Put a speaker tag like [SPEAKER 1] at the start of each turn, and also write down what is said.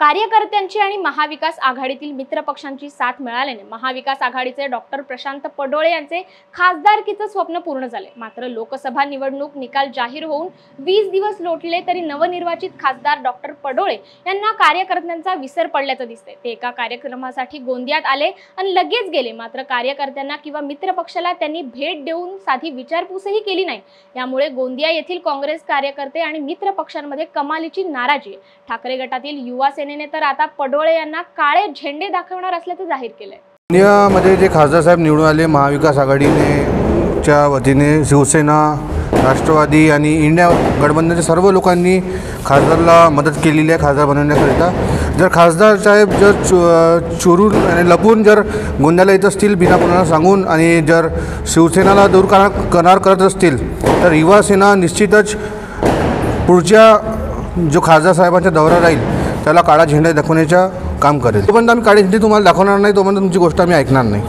[SPEAKER 1] कार्यकर्त्यांची आणि महाविकास आघाडीतील मित्रपक्षांची साथ मिळाल्याने महाविकास आघाडीचे डॉक्टर प्रशांत पडोळे यांचे खासदारकीचे स्वप्न पूर्ण झाले। मात्र लोकसभा निवडणूक निकाल जाहीर होऊन 20 दिवस लोटले तरी नवनिर्वाचित खासदार डॉक्टर पडोळे यांना कार्यकर्त्यांचा विसर पडल्याचं दिसतंय। ते एका कार्यक्रमासाठी गोंदियात आले आणि लगेच गेले, मात्र कार्यकर्त्यांना किंवा मित्रपक्षाला त्यांनी भेट देऊन साधी विचारपूसही केली नाही। यामुळे गोंदिया येथील काँग्रेस कार्यकर्ते आणि मित्रपक्षांमध्ये कमालीची नाराजी आहे। ठाकरे गटातील युवा सेनेने तर आता पडोळे यांना काळे झेंडे दाखवणार असल्याचे जाहीर केले।
[SPEAKER 2] गोंदियामध्ये जे खासदार साहेब निवडून आले महाविकास आघाडीने च्या वतीने शिवसेना, राष्ट्रवादी आणि इंडिया गठबंधनच्या सर्व लोकांनी खासदारला मदत केलेली आहे खासदार बनवण्याकरिता। जर खासदार साहेब जर चोरून आणि लपून जर गोंदियाला येत असतील बिना कोणाला सांगून आणि जर शिवसेनाला दूर करत असतील तर युवा सेना निश्चितच पुढच्या जो खासदार साहेबांचा दौरा राहील त्याला काळा झेंडा दाखवण्याचं काम करेल। तोपर्यंत आम्ही काळे झेंडे तुम्हाला दाखवणार नाही, तोपर्यंत तुमची गोष्ट आम्ही ऐकणार नाही।